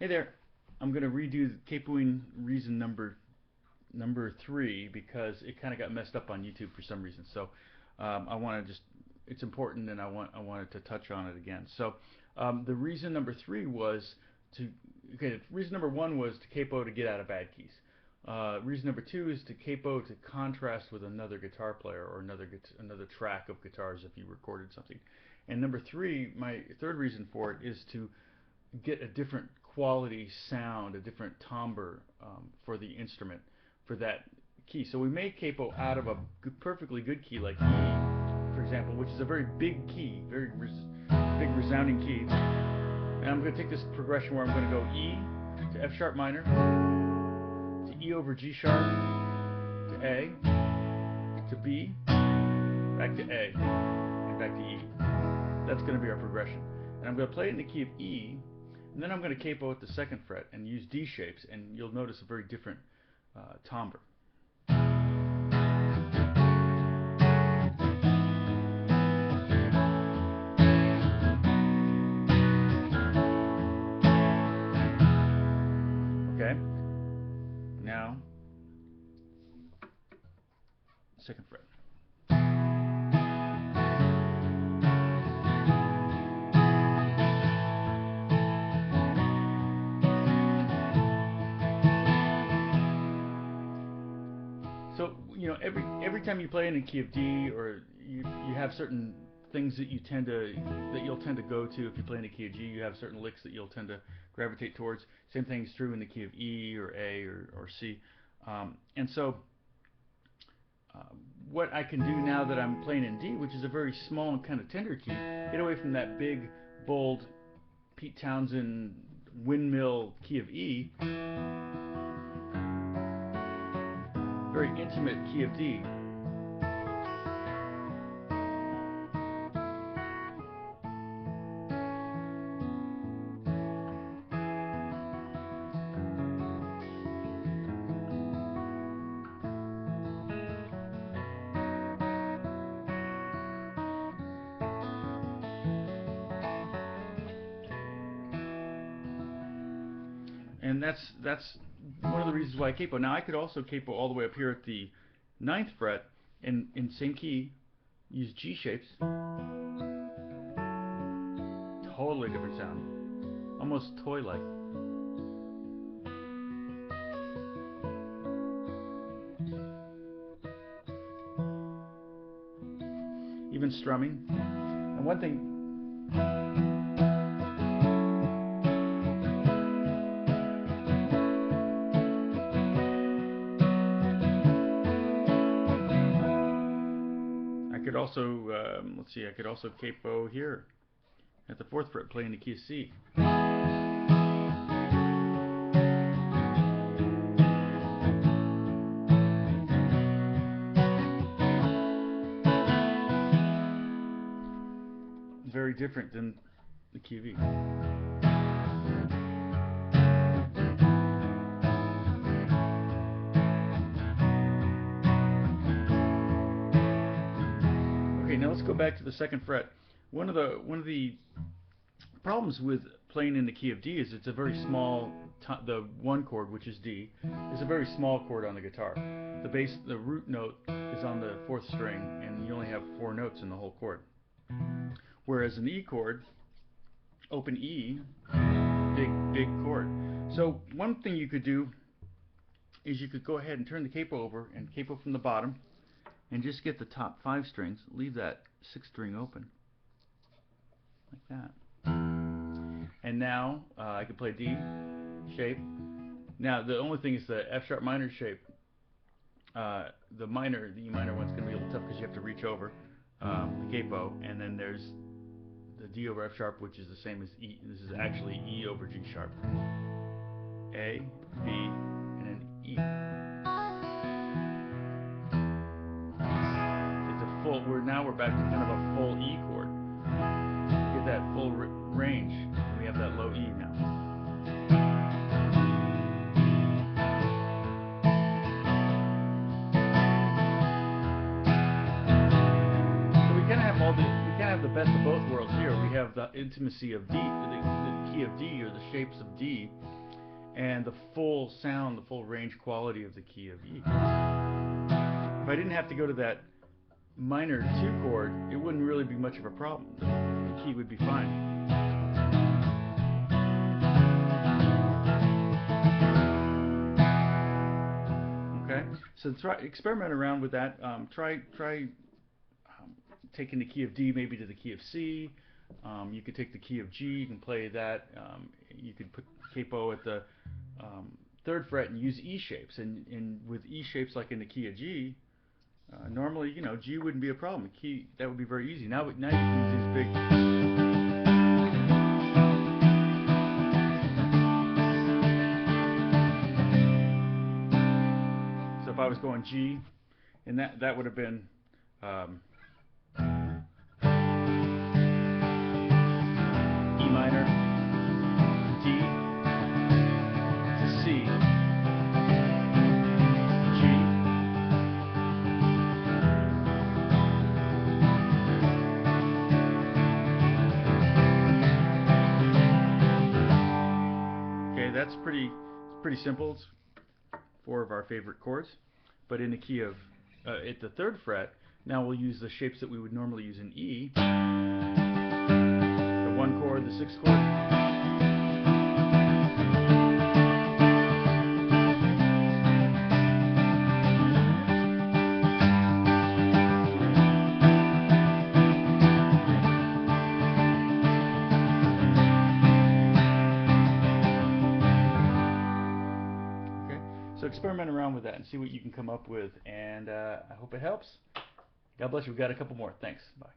Hey there. I'm going to redo capoing reason number 3 because it kind of got messed up on YouTube for some reason. So I want to just, it's important, and I wanted to touch on it again. So the reason number 3 was reason number 1 was to capo to get out of bad keys. Reason number 2 is to capo to contrast with another guitar player or another track of guitars if you recorded something. And number 3, my third reason for it, is to get a different quality sound, a different timbre for the instrument, for that key. So we may capo out of a perfectly good key like E, for example, which is a very big key, big resounding key. And I'm going to take this progression where I'm going to go E to F sharp minor, to E over G sharp, to A, to B, back to A, and back to E. That's going to be our progression. And I'm going to play it in the key of E, and then I'm going to capo at the 2nd fret and use D shapes, and you'll notice a very different timbre. Okay? Now, 2nd fret. So, you know, every time you play in a key of D, or you have certain things that you'll tend to go to. If you play in a key of G, you have certain licks that you'll tend to gravitate towards. Same thing is true in the key of E or A or C. And so what I can do now that I'm playing in D, which is a very small and kind of tender key, get away from that big, bold Pete Townsend windmill key of E, very intimate key of D. And that's one of the reasons why I capo. Now I could also capo all the way up here at the 9th fret and in same key use G shapes. Totally different sound. Almost toy-like. Even strumming. And one thing, I could also, let's see, I could also capo here at the 4th fret playing the key of C. Very different than the key of E. Okay, now let's go back to the 2nd fret. One of the problems with playing in the key of D is it's a very small, the 1 chord, which is D, is a very small chord on the guitar. The root note is on the 4th string, and you only have 4 notes in the whole chord. Whereas an E chord, open E, big chord. So one thing you could do is you could go ahead and turn the capo over and capo from the bottom, and just get the top 5 strings, leave that 6th string open, like that. And now I can play D shape. Now the only thing is the F sharp minor shape. The E minor one's going to be a little tough because you have to reach over the capo, and then there's the D over F sharp, which is the same as E. This is actually E over G sharp. A, B, and then E. We're back to kind of a full E chord. Get that full range, and we have that low E now. So we kind of have the best of both worlds here. We have the intimacy of D, the key of D, or the shapes of D, and the full sound, the full range quality of the key of E. If I didn't have to go to that minor 2 chord, it wouldn't really be much of a problem. The key would be fine. Okay, so experiment around with that. Try taking the key of D maybe to the key of C. You could take the key of G, you can play that. You could put capo at the 3rd fret and use E shapes. And with E shapes like in the key of G, normally, you know, G wouldn't be a problem. Key, that would be very easy. Now you can use these big. So if I was going G, and that would have been E minor, D, to C, G, okay, that's pretty simple. It's 4 of our favorite chords. But in the key of, at the 3rd fret, now we'll use the shapes that we would normally use in E. The 1 chord, the 6th chord. So experiment around with that and see what you can come up with, and I hope it helps. God bless you. We've got a couple more. Thanks. Bye.